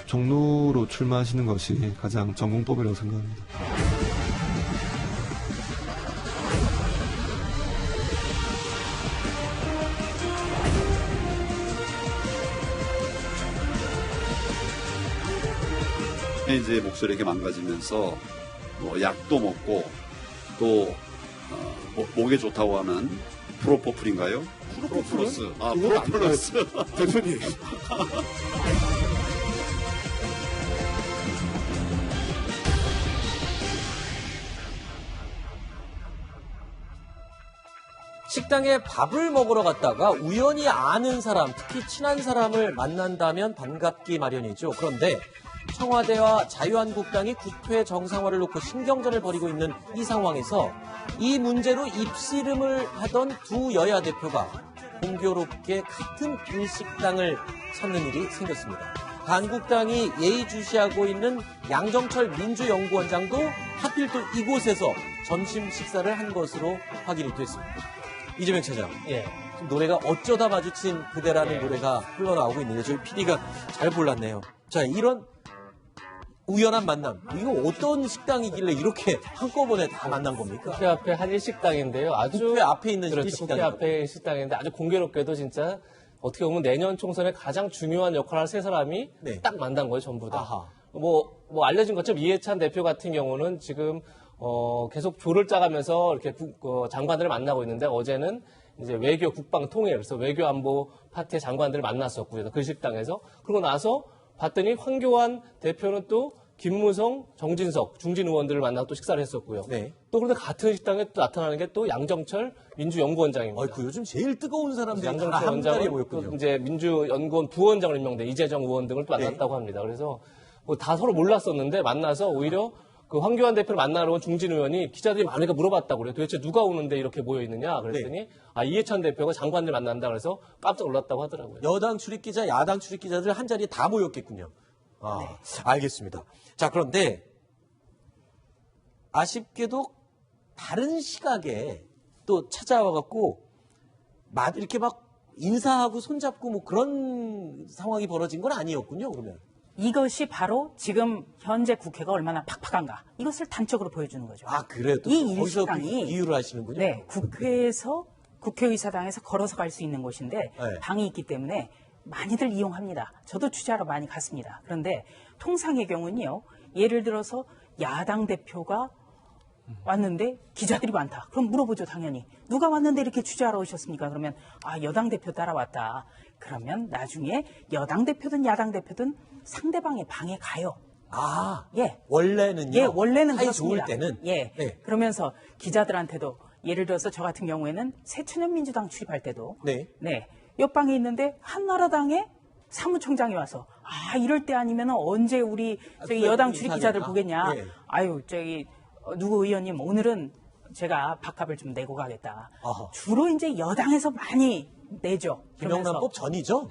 종로로 출마하시는 것이 가장 전공법이라고 생각합니다. 이제 목소리가 망가지면서 뭐 약도 먹고 또 목에 좋다고 하는 프로포플인가요? 프로플러스. 프로플러스. 대표님. 식당에 밥을 먹으러 갔다가 우연히 아는 사람, 특히 친한 사람을 만난다면 반갑기 마련이죠. 그런데 청와대와 자유한국당이 국회 정상화를 놓고 신경전을 벌이고 있는 이 상황에서 이 문제로 입씨름을 하던 두 여야 대표가 공교롭게 같은 일식당을 찾는 일이 생겼습니다. 한국당이 예의주시하고 있는 양정철 민주연구원장도 하필 또 이곳에서 점심 식사를 한 것으로 확인이 됐습니다. 이재명 차장, 지금 노래가 어쩌다 마주친 그대라는 노래가 흘러나오고 있는데 저희 PD가 잘 골랐네요. 자, 이런 우연한 만남, 이거 어떤 식당이길래 이렇게 한꺼번에 다 만난 겁니까? 국회 앞에 한 일식당인데요. 아주 국회 앞에 있는 그렇죠. 일식당. 국회 앞에 일식당인데 아주 공교롭게도 진짜 어떻게 보면 내년 총선에 가장 중요한 역할을 할 세 사람이 딱 만난 거예요, 전부 다. 아하. 뭐 알려진 것처럼 이해찬 대표 같은 경우는 지금 계속 조를 짜가면서 이렇게 장관들을 만나고 있는데 어제는 이제 외교 국방 통일, 그래서 외교 안보 파트의 장관들을 만났었고요. 그 식당에서. 그러고 나서 봤더니 황교안 대표는 또 김무성, 정진석, 중진 의원들을 만나고 또 식사를 했었고요. 또 그런데 같은 식당에 또 나타나는 게 또 양정철 민주연구원장입니다. 아이고, 요즘 제일 뜨거운 사람들이 양정철 다 한 자리에 원장은 모였군요. 또 이제 민주연구원 부원장을 임명된 이재정 의원 등을 또 만났다고 합니다. 그래서 뭐 다 서로 몰랐었는데 만나서 오히려 그 황교안 대표를 만나러 온 중진 의원이 기자들이 많으니까 물어봤다고 그래요. 도대체 누가 오는데 이렇게 모여 있느냐 그랬더니 이해찬 대표가 장관들 만난다 그래서 깜짝 놀랐다고 하더라고요. 여당 출입기자, 야당 출입기자들 한 자리에 다 모였겠군요. 알겠습니다. 자, 그런데 아쉽게도 다른 시각에 또 찾아와갖고 이렇게 막 인사하고 손잡고 뭐 그런 상황이 벌어진 건 아니었군요, 그러면. 이것이 바로 지금 현재 국회가 얼마나 팍팍한가 이것을 단적으로 보여주는 거죠. 그래요? 또 이 거기서 일식당이 비유를 하시는군요. 네, 국회의사당에서 걸어서 갈 수 있는 곳인데 방이 있기 때문에 많이들 이용합니다. 저도 취재하러 많이 갔습니다. 그런데 통상의 경우는요, 예를 들어서 야당 대표가 왔는데 기자들이 많다. 그럼 물어보죠, 당연히. 누가 왔는데 이렇게 취재하러 오셨습니까? 그러면 여당 대표 따라왔다. 그러면 나중에 여당 대표든 야당 대표든 상대방의 방에 가요. 원래는요? 예, 원래는 사이 그렇습니다. 좋을 때는? 예. 그러면서 기자들한테도 예를 들어서 저 같은 경우에는 새천년민주당 출입할 때도 옆방에 있는데 한나라당에 사무총장이 와서 이럴 때 아니면 언제 우리 여당 출입 기자들 보겠냐. 누구 의원님 오늘은 제가 밥값을 좀 내고 가겠다. 주로 이제 여당에서 많이 내죠. 김영란법 전이죠?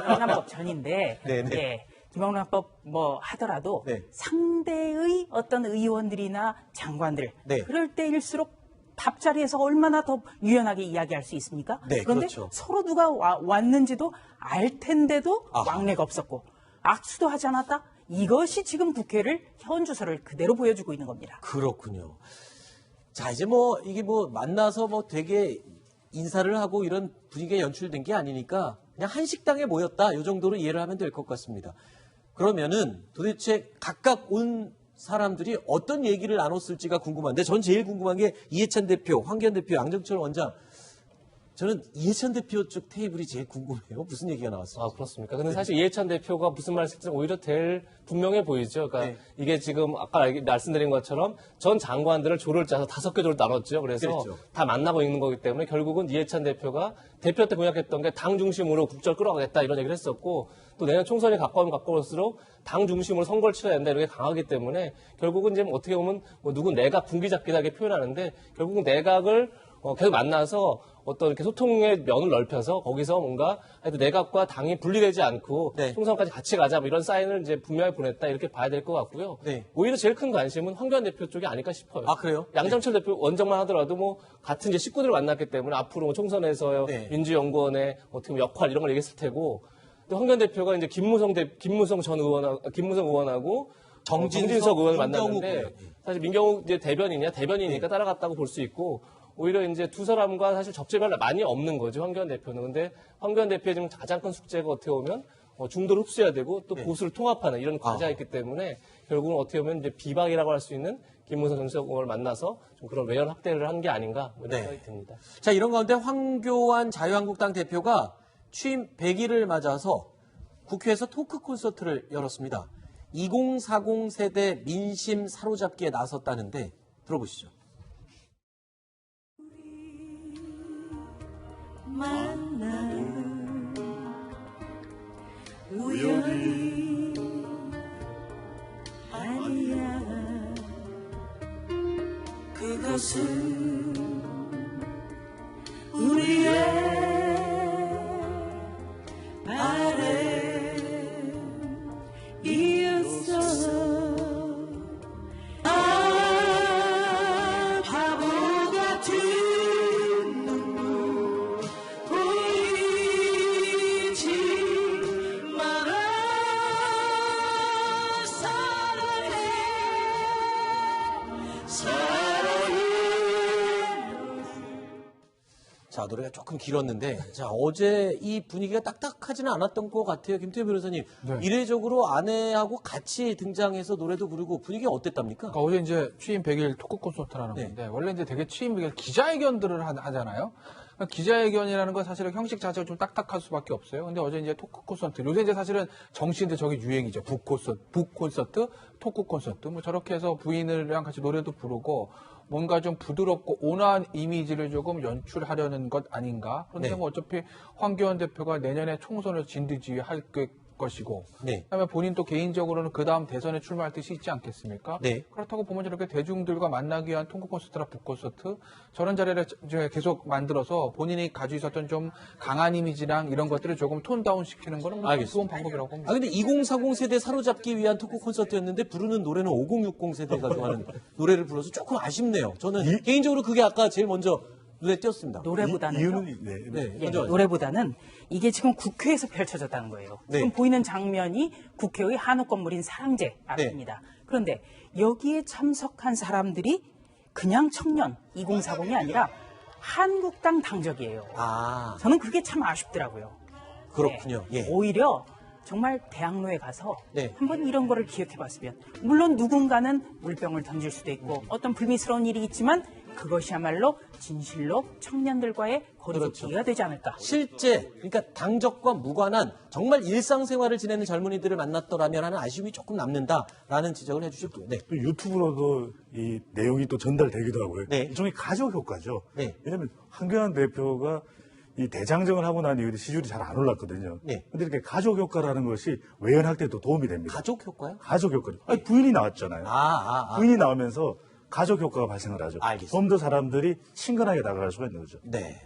김영란법 전인데, 김영란법 뭐 하더라도 상대의 어떤 의원들이나 장관들 그럴 때일수록 밥자리에서 얼마나 더 유연하게 이야기할 수 있습니까? 그런데 그렇죠. 서로 누가 왔는지도 알 텐데도 왕래가 없었고 악수도 하지 않았다? 이것이 지금 국회를 현 주소를 그대로 보여주고 있는 겁니다. 그렇군요. 자, 이제 이게 만나서 되게 인사를 하고 이런 분위기가 연출된 게 아니니까 그냥 한 식당에 모였다. 이 정도로 이해를 하면 될 것 같습니다. 그러면은 도대체 각각 온 사람들이 어떤 얘기를 나눴을지가 궁금한데 전 제일 궁금한 게 이해찬 대표, 황교안 대표, 양정철 원장. 저는 이해찬 대표 쪽 테이블이 제일 궁금해요. 무슨 얘기가 나왔어요? 그렇습니까? 근데 사실 이해찬 대표가 무슨 말을 했을지 오히려 분명해 보이죠. 그러니까 이게 지금 아까 말씀드린 것처럼 전 장관들을 조를 짜서 5개 조를 나눴죠. 그래서 다 만나고 있는 거기 때문에 결국은 이해찬 대표가 대표 때 공약했던 게 당 중심으로 국정을 끌어가겠다 이런 얘기를 했었고 또 내년 총선이 가까우면 가까울수록 당 중심으로 선거를 치러야 된다 이렇게 강하기 때문에 결국은 이제 어떻게 보면 누군 내각 분기잡기다 이렇게 표현하는데 결국은 내각을 계속 만나서 어떤 이렇게 소통의 면을 넓혀서 거기서 뭔가 하여튼 내각과 당이 분리되지 않고 총선까지 같이 가자 뭐 이런 사인을 이제 분명히 보냈다 이렇게 봐야 될 것 같고요. 오히려 제일 큰 관심은 황교안 대표 쪽이 아닐까 싶어요. 그래요? 양정철 대표 원정만 하더라도 같은 이제 식구들을 만났기 때문에 앞으로 총선에서 민주연구원의 어떻게 보면 역할 이런 걸 얘기했을 테고 황교안 대표가 이제 김무성 의원하고 정진석 의원을 만났는데 사실 민경욱 이제 대변인이니까 따라갔다고 볼 수 있고 오히려 이제 두 사람과 사실 접점이 많이 없는 거죠, 황교안 대표는. 근데 황교안 대표의 지금 가장 큰 숙제가 어떻게 보면 중도를 흡수해야 되고 또 보수를 통합하는 이런 과제가 있기 때문에 결국은 어떻게 보면 이제 비박이라고 할 수 있는 김무성 정치적 의원을 만나서 좀 그런 외연 확대를 한 게 아닌가 이런 생각이 듭니다. 자, 이런 가운데 황교안 자유한국당 대표가 취임 100일을 맞아서 국회에서 토크 콘서트를 열었습니다. 2040 세대 민심 사로잡기에 나섰다는데 들어보시죠. 우연이 아니야. 그것은 우리의 바램이었어. 아, 바보 같은 눈물 보이지 마라. 사랑해 자, 노래가 조금 길었는데, 자, 어제 이 분위기가 딱딱하지는 않았던 것 같아요. 김태우 변호사님. 네. 이례적으로 아내하고 같이 등장해서 노래도 부르고 분위기가 어땠답니까? 그러니까 어제 이제 취임 100일 토크 콘서트라는 네. 건데, 원래 이제 되게 취임 100일 기자회견들을 하잖아요. 그러니까 기자회견이라는 건 사실은 형식 자체가 좀 딱딱할 수밖에 없어요. 근데 어제 이제 토크 콘서트, 요새 이제 사실은 정치인들 저게 유행이죠. 북 콘서트, 토크 콘서트. 뭐 저렇게 해서 부인이랑 같이 노래도 부르고, 뭔가 좀 부드럽고 온화한 이미지를 조금 연출하려는 것 아닌가. 그런데 네. 뭐 어차피 황교안 대표가 내년에 총선을 진두지휘할 것이고, 네. 그다음에 본인 또 개인적으로는 그 다음 대선에 출마할 뜻이 있지 않겠습니까? 네. 그렇다고 보면 저렇게 대중들과 만나기 위한 토크 콘서트나 북 콘서트 저런 자리를 이제 계속 만들어서 본인이 가지고 있었던 좀 강한 이미지랑 이런 것들을 조금 톤 다운 시키는 거는 뭐 알겠습니다. 좋은 방법이라고 봅니다. 아, 근데 2040 세대 사로잡기 위한 토크 콘서트였는데 부르는 노래는 5060 세대가 좋아하는 노래를 불러서 조금 아쉽네요. 저는 개인적으로 그게 아까 제일 먼저 눈에 띄었습니다. 노래보다는요. 네, 예, 먼저 노래보다는 이게 지금 국회에서 펼쳐졌다는 거예요. 네. 지금 보이는 장면이 국회의 한옥 건물인 사랑제 앞입니다. 그런데 여기에 참석한 사람들이 그냥 청년 2040이 아니라 한국당 당적이에요. 아, 저는 그게 참 아쉽더라고요. 그렇군요. 네. 예. 오히려 정말 대학로에 가서 네. 한번 이런 거를 기억해봤으면, 물론 누군가는 물병을 던질 수도 있고 어떤 불미스러운 일이 있지만 그것이야말로 진실로 청년들과의 거리두기가 그렇죠. 되지 않을까. 실제 그러니까 당적과 무관한 정말 일상생활을 지내는 젊은이들을 만났더라면 하는 아쉬움이 조금 남는다라는 지적을 해주셨고요. 네. 또 유튜브로도 이 내용이 또 전달되기도 하고요. 네. 일종의 가족 효과죠. 네. 왜냐하면 황교안 대표가 이 대장정을 하고 난 이후에 지지율이 잘 안 올랐거든요. 네. 근데 이렇게 가족 효과라는 것이 외연 확대에도 도움이 됩니다. 가족 효과요? 가족 효과죠. 아니, 부인이 나왔잖아요. 아. 부인이 나오면서 가족 효과가 발생을 하죠. 알겠습니다. 좀 더 사람들이 친근하게 다가갈 수가 있는 거죠. 네.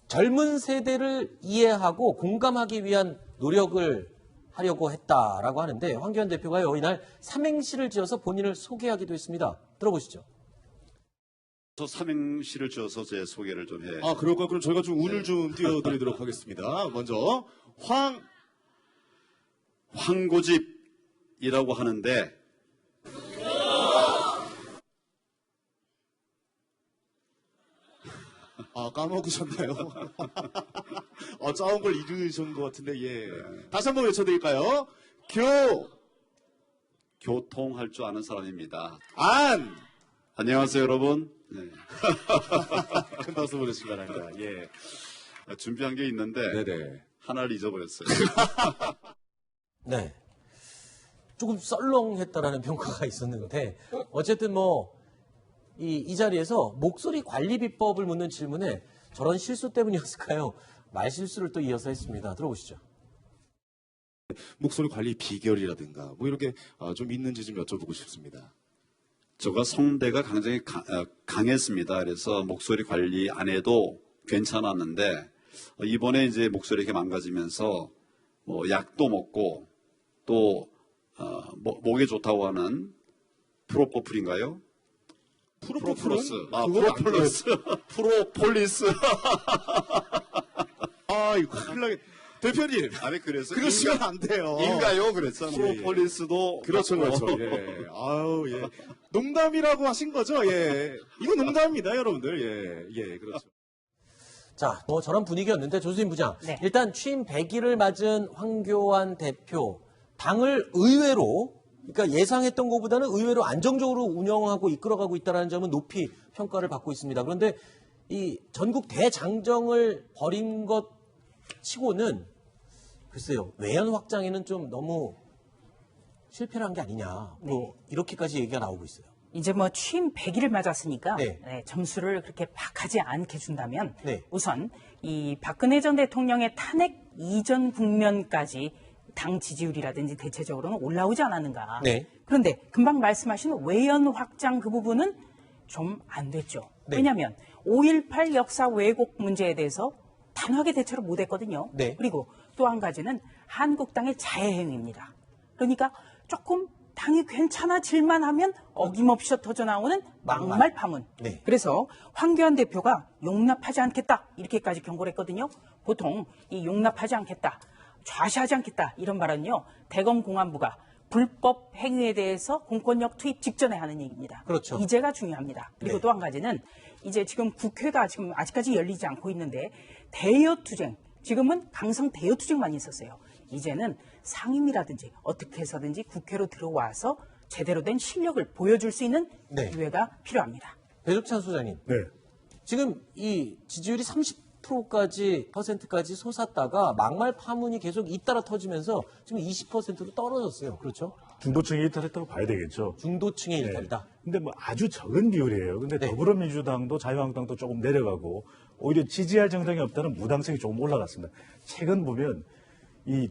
젊은 세대를 이해하고 공감하기 위한 노력을 하려고 했다라고 하는데 황교안 대표가요, 이날 삼행시를 지어서 본인을 소개하기도 했습니다. 들어보시죠. 저 삼행시를 지어서 제 소개를 좀 해. 아, 그럴까요? 그럼 저희가 좀 운을 좀 띄워드리도록 하겠습니다. 먼저, 황고집이라고 하는데, 까먹으셨나요? 짜온 걸 잊으신 것 같은데, 예. 다시 한번 외쳐드릴까요? 교통할 줄 아는 사람입니다. 안! 안녕하세요, 여러분. 네. 큰 박수 보내시기 바랍니다. 예. 준비한 게 있는데, 네네. 하나를 잊어버렸어요. 네. 조금 썰렁했다라는 평가가 있었는데 어쨌든 이 자리에서 목소리 관리 비법을 묻는 질문에 저런 실수 때문이었을까요? 말실수를 또 이어서 했습니다. 들어보시죠. 목소리 관리 비결이라든가, 뭐 이렇게 좀 있는지 좀 여쭤보고 싶습니다. 제가 성대가 굉장히 강했습니다. 그래서 목소리 관리 안 해도 괜찮았는데, 이번에 이제 목소리 이렇게 망가지면서, 약도 먹고, 또, 목에 좋다고 하는 프로포플인가요? 프로폴리스. 프로폴리스. 프로폴리스. 이거 큰일 나게. 대표님, 아니 그래서 그러시면 안 돼요. 인가요? 그랬잖아요. 예, 예. 프로폴리스도 그렇죠, 그렇죠. 맞고. 예. 아유, 예. 농담이라고 하신 거죠? 예. 이거 농담입니다, 여러분들. 예, 예, 그렇죠. 자, 뭐 저런 분위기였는데 조수진 부장. 네. 일단 취임 100일을 맞은 황교안 대표 당을 의외로 그러니까 예상했던 것보다는 의외로 안정적으로 운영하고 이끌어가고 있다는 점은 높이 평가를 받고 있습니다. 그런데 이 전국 대장정을 벌인 것 치고는 글쎄요. 외연 확장에는 좀 너무 실패를 한 게 아니냐. 뭐 이렇게까지 얘기가 나오고 있어요. 이제 뭐 취임 100일을 맞았으니까 네. 점수를 그렇게 박하지 않게 준다면 네. 우선 이 박근혜 전 대통령의 탄핵 이전 국면까지 당 지지율이라든지 대체적으로는 올라오지 않았는가. 네. 그런데 금방 말씀하신 외연 확장 그 부분은 좀 안 됐죠. 네. 왜냐하면 5.18 역사 왜곡 문제에 대해서 단호하게 대처를 못했거든요. 네. 그리고 또 한 가지는 한국당의 자해행위입니다. 그러니까 조금 당이 괜찮아질만 하면 어김없이 터져나오는 막말 파문. 네. 그래서 황교안 대표가 용납하지 않겠다 이렇게까지 경고를 했거든요. 보통 이 용납하지 않겠다, 좌시하지 않겠다 이런 발언은요. 대검 공안부가 불법 행위에 대해서 공권력 투입 직전에 하는 얘기입니다. 그렇죠. 이제가 중요합니다. 그리고 네. 또 한 가지는 이제 지금 국회가 지금 아직까지 열리지 않고 있는데 대여투쟁, 지금은 강성 대여투쟁만 있었어요. 이제는 상임이라든지 어떻게 해서든지 국회로 들어와서 제대로 된 실력을 보여줄 수 있는 네. 기회가 필요합니다. 배종찬 소장님. 네. 지금 이 지지율이 30%까지 솟았다가 막말 파문이 계속 잇따라 터지면서 지금 20%로 떨어졌어요. 그렇죠? 중도층이 이탈했다고 봐야 되겠죠. 중도층의 네. 일탈이다. 근데 뭐 아주 적은 비율이에요. 근데 네. 더불어민주당도 자유한국당도 조금 내려가고 오히려 지지할 정당이 없다는 무당성이 조금 올라갔습니다. 최근 보면 이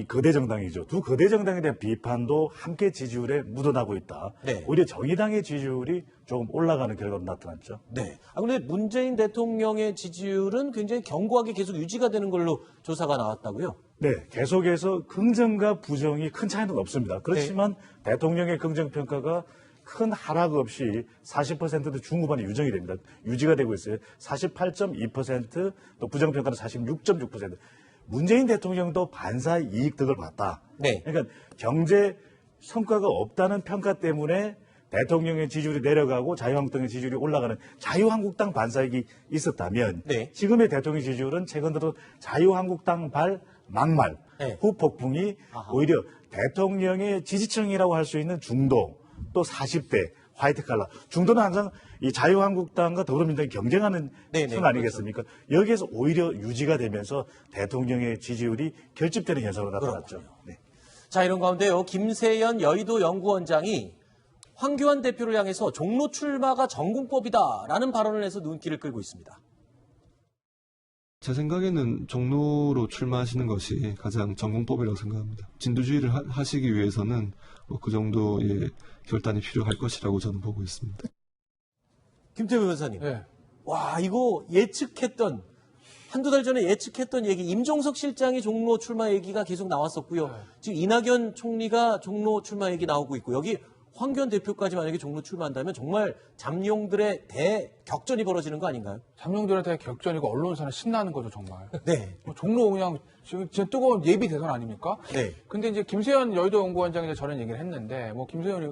거대 정당이죠. 두 거대 정당에 대한 비판도 함께 지지율에 묻어나고 있다. 네. 오히려 정의당의 지지율이 조금 올라가는 결과로 나타났죠. 네. 근데 문재인 대통령의 지지율은 굉장히 견고하게 계속 유지가 되는 걸로 조사가 나왔다고요? 네, 계속해서 긍정과 부정이 큰 차이는 없습니다. 그렇지만 대통령의 긍정평가가 큰 하락 없이 40%도 중후반에 유지가 되고 있어요. 48.2%, 또 부정평가는 46.6%. 문재인 대통령도 반사 이익 득을 봤다. 네. 그러니까 경제 성과가 없다는 평가 때문에 대통령의 지지율이 내려가고 자유한국당의 지지율이 올라가는 자유한국당 반사이익이 있었다면 네. 지금의 대통령 지지율은 최근 들어 자유한국당 발 막말 네. 후폭풍이 오히려 대통령의 지지층이라고 할 수 있는 중도 또 40대 화이트 칼라 중도는 항상 이 자유한국당과 더불어민주당이 경쟁하는 네네, 층 아니겠습니까? 여기에서 오히려 유지가 되면서 대통령의 지지율이 결집되는 현상으로 나타났죠. 네. 자, 이런 가운데요. 김세연 여의도 연구원장이 황교안 대표를 향해서 종로 출마가 전공법이다라는 발언을 해서 눈길을 끌고 있습니다. 제 생각에는 종로로 출마하시는 것이 가장 전공법이라고 생각합니다. 진두주의를 하시기 위해서는 뭐 그 정도의 결단이 필요할 것이라고 저는 보고 있습니다. 김태우 변호사님. 네. 와, 이거 예측했던, 한두 달 전에 예측했던 얘기, 임종석 실장이 종로 출마 얘기가 계속 나왔었고요. 지금 이낙연 총리가 종로 출마 얘기 나오고 있고, 여기 황교안 대표까지 만약에 종로 출마한다면 정말 잠룡들의 대격전이 벌어지는 거 아닌가요? 잠룡들한테 격전이고 언론사는 신나는 거죠, 정말. 네. 뭐 종로 그냥 지금 진짜 뜨거운 예비 대선 아닙니까? 네. 근데 이제 김세현 여의도 연구원장이 저런 얘기를 했는데 뭐 김세현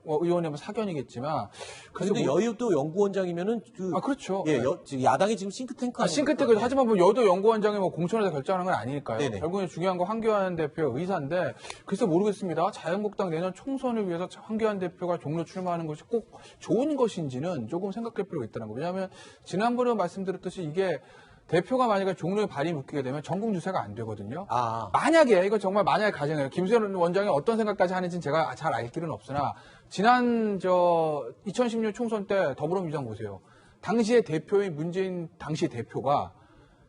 의원의 뭐 사견이겠지만 근데 여의도 연구원장이면은 그렇죠. 예, 야당이 지금 싱크탱크 싱크탱크 하지만 뭐 여의도 연구원장이 뭐 공천에서 결정하는 건 아니니까요. 네네. 결국엔 중요한 건 황교안 대표 의사인데 글쎄 모르겠습니다. 자유한국당 내년 총선을 위해서 황교안 대표가 종로 출마하는 것이 꼭 좋은 것인지는 조금 생각할 필요가 있다는 거. 왜냐하면 지난번에 말씀드렸듯이 이게 대표가 만약에 종로에 발이 묶이게 되면 전국 유세가 안 되거든요. 만약에 이거 정말 만약에 가정해요. 김세현 원장이 어떤 생각까지 하는지는 제가 잘 알 길은 없으나 지난 2010년 총선 때 더불어민주당 보세요. 당시의 대표인 문재인 당시 대표가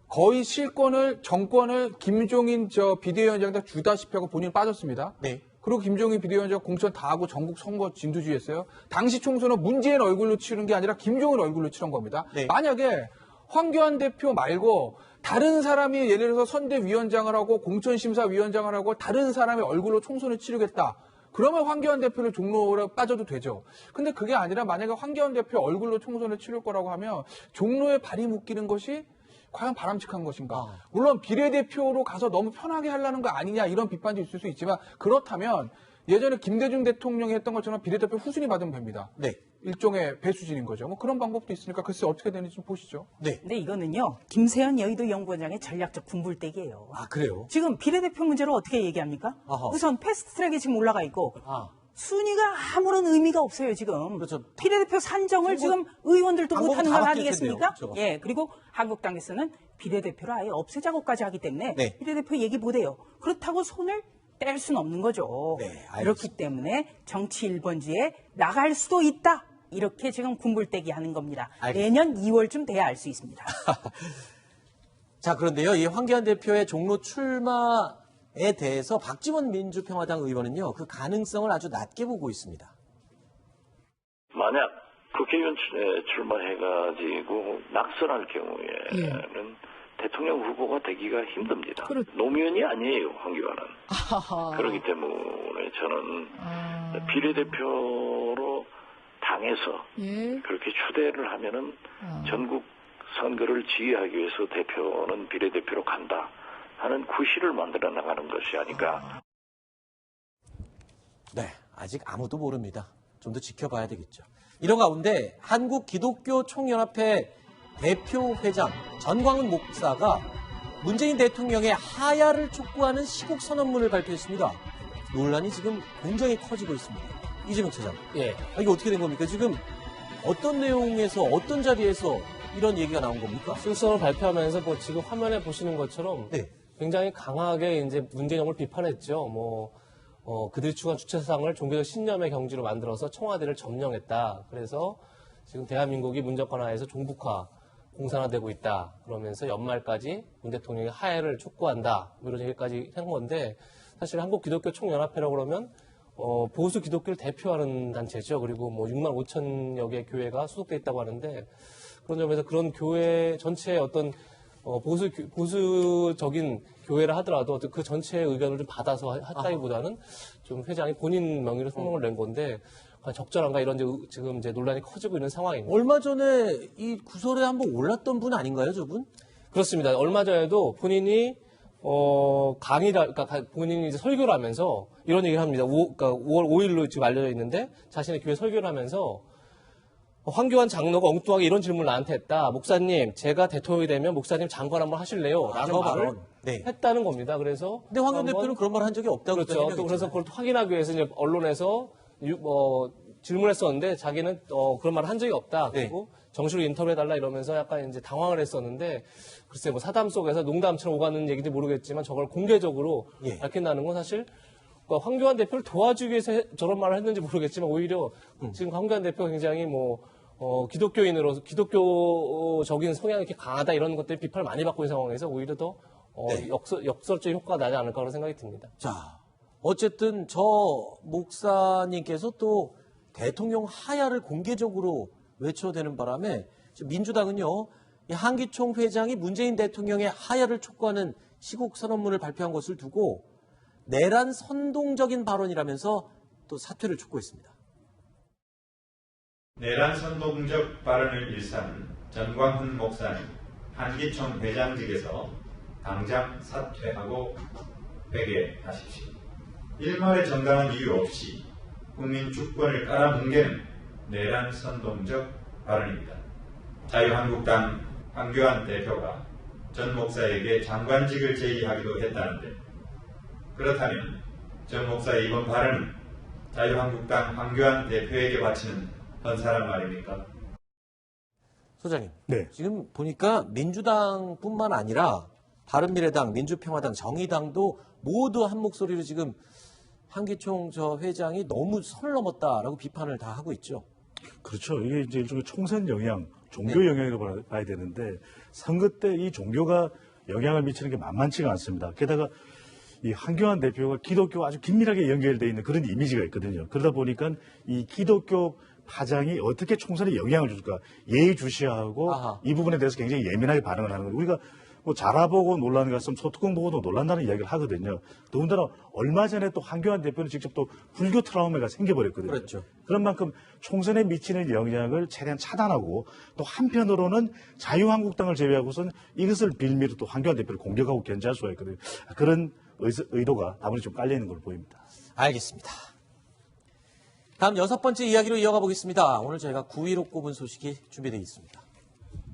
거의 정권을 김종인 비대위원장한테 주다시피 하고 본인은 빠졌습니다. 네. 그리고 김종인 비대위원장 공천 다 하고 전국 선거 진두지휘했어요. 당시 총선은 문재인 얼굴로 치른 게 아니라 김종인 얼굴로 치른 겁니다. 네. 만약에 황교안 대표 말고 다른 사람이 예를 들어서 선대위원장을 하고 공천심사위원장을 하고 다른 사람의 얼굴로 총선을 치르겠다. 그러면 황교안 대표를 종로로 빠져도 되죠. 근데 그게 아니라 만약에 황교안 대표 얼굴로 총선을 치를 거라고 하면 종로에 발이 묶이는 것이 과연 바람직한 것인가? 물론 비례대표로 가서 너무 편하게 하려는 거 아니냐 이런 비판도 있을 수 있지만 그렇다면 예전에 김대중 대통령이 했던 것처럼 비례대표 후순위 받으면 됩니다. 네. 일종의 배수진인 거죠. 뭐 그런 방법도 있으니까 글쎄 어떻게 되는지 좀 보시죠. 네. 근데 이거는요, 김세현 여의도 연구원장의 전략적 군불대기예요. 아, 그래요? 지금 비례대표 문제를 어떻게 얘기합니까? 아하. 우선 패스트트랙에 지금 올라가 있고 아. 순위가 아무런 의미가 없어요, 지금. 그렇죠. 비례대표 산정을 지금 의원들도 방법은 못하는 다 건 바뀔 아니겠습니까? 텐데요. 그렇죠. 예, 그리고 한국당에서는 비례대표를 아예 없애자고까지 하기 때문에 네. 비례대표 얘기 못해요. 그렇다고 손을 뗄 수는 없는 거죠. 네, 알겠습니다. 그렇기 때문에 정치 1번지에 나갈 수도 있다. 이렇게 지금 군불대기 하는 겁니다. 알겠습니다. 내년 2월쯤 돼야 알 수 있습니다. 자, 그런데요, 이 황교안 대표의 종로 출마에 대해서 박지원 민주평화당 의원은요, 그 가능성을 아주 낮게 보고 있습니다. 만약 국회의원 출마해가지고 낙선할 경우에는 대통령 후보가 되기가 힘듭니다. 노무현이 아니에요, 황교안은. 그렇기 때문에 저는 비례대표로 당에서 그렇게 추대를 하면은 전국 선거를 지휘하기 위해서 대표는 비례대표로 간다 하는 구실을 만들어 나가는 것이 아닌가. 네, 아직 아무도 모릅니다. 좀 더 지켜봐야 되겠죠. 이런 가운데 한국기독교총연합회 대표 회장 전광훈 목사가 문재인 대통령의 하야를 촉구하는 시국 선언문을 발표했습니다. 논란이 지금 굉장히 커지고 있습니다. 이재명 차장. 예. 이게 어떻게 된 겁니까? 지금 어떤 내용에서 어떤 자리에서 이런 얘기가 나온 겁니까? 실성을 발표하면서 뭐 지금 화면에 보시는 것처럼 네. 굉장히 강하게 이제 문재인 정부를 비판했죠. 그들이 추구한 주체사상을 종교적 신념의 경지로 만들어서 청와대를 점령했다. 그래서 지금 대한민국이 문정권하에서 종북화, 공산화되고 있다. 그러면서 연말까지 문 대통령이 하야를 촉구한다. 이런 얘기까지 한 건데 사실 한국기독교총연합회라고 그러면 보수 기독교를 대표하는 단체죠. 그리고 6만 5천여 개의 교회가 소속돼 있다고 하는데 그런 점에서 그런 교회 전체의 어떤 보수적인 교회를 하더라도 그 전체의 의견을 좀 받아서 했다기보다는 좀 회장이 본인 명의로 성명을 낸 건데 과연 적절한가 이런 지금 이제 논란이 커지고 있는 상황입니다. 얼마 전에 이 구설에 한번 올랐던 분 아닌가요, 저분? 그렇습니다. 얼마 전에도 본인이 그러니까 본인이 이제 설교를 하면서 이런 얘기를 합니다. 그러니까 5월 5일로 지금 알려져 있는데 자신의 교회 설교를 하면서 황교안 장로가 엉뚱하게 이런 질문을 나한테 했다. 목사님, 제가 대통령이 되면 목사님 장관 한번 하실래요? 라는 말을 했다는 겁니다. 그래서 근데 황교안 대표는 그런 말 한 적이 없다고 그렇죠. 또 그래서 그걸 확인하기 위해서 이제 언론에서 질문했었는데 자기는 그런 말을 한 적이 없다. 그리고 정식으로 인터뷰해달라 이러면서 약간 이제 당황을 했었는데 글쎄 사담 속에서 농담처럼 오가는 얘기인지 모르겠지만 저걸 공개적으로 밝힌다는 건 사실 황교안 대표를 도와주기 위해서 저런 말을 했는지 모르겠지만 오히려 지금 황교안 대표가 굉장히 기독교인으로서 기독교적인 성향이 이렇게 강하다 이런 것들이 비판을 많이 받고 있는 상황에서 오히려 더 역설적인 효과가 나지 않을까 그런 생각이 듭니다. 자, 어쨌든 저 목사님께서 또 대통령 하야를 공개적으로 외쳐대는 바람에 민주당은요, 이 한기총 회장이 문재인 대통령의 하야를 촉구하는 시국 선언문을 발표한 것을 두고 내란 선동적인 발언이라면서 또 사퇴를 촉구했습니다. 내란 선동적 발언을 일삼은 전광훈 목사님 한기총 회장직에서 당장 사퇴하고 회개하십시오. 일말의 정당한 이유 없이 국민 주권을 깔아뭉개는 내란 선동적 발언입니다. 자유한국당 황교안 대표가 전 목사에게 장관직을 제의하기도 했다는데 그렇다면 전 목사의 이번 발언은 자유한국당 황교안 대표에게 바치는 헌사란 말입니까? 소장님, 네. 지금 보니까 민주당뿐만 아니라 바른미래당, 민주평화당, 정의당도 모두 한 목소리로 지금 한기총 저 회장이 너무 선을 넘었다라고 비판을 다 하고 있죠. 그렇죠. 이게 이제 일종의 총선 영향, 종교 영향이라고 봐야 되는데 선거 때 이 종교가 영향을 미치는 게 만만치가 않습니다. 게다가 이 한교안 대표가 기독교와 아주 긴밀하게 연결되어 있는 그런 이미지가 있거든요. 그러다 보니까 이 기독교 파장이 어떻게 총선에 영향을 줄까 예의주시하고 이 부분에 대해서 굉장히 예민하게 반응을 하는 거예요. 우리가 뭐 자라보고 놀라는 것 같으면 소뚜껑 보고도 놀란다는 이야기를 하거든요. 더군다나 얼마 전에 또 황교안 대표는 직접 또 불교 트라우마가 생겨버렸거든요. 그렇죠. 그런 만큼 총선에 미치는 영향을 최대한 차단하고 또 한편으로는 자유한국당을 제외하고선 이것을 빌미로 또 황교안 대표를 공격하고 견제할 수가 있거든요. 그런 의도가 아무래도 좀 깔려 있는 걸로 보입니다. 알겠습니다. 다음 6번째 이야기로 이어가 보겠습니다. 오늘 저희가 9위로 꼽은 소식이 준비되어 있습니다.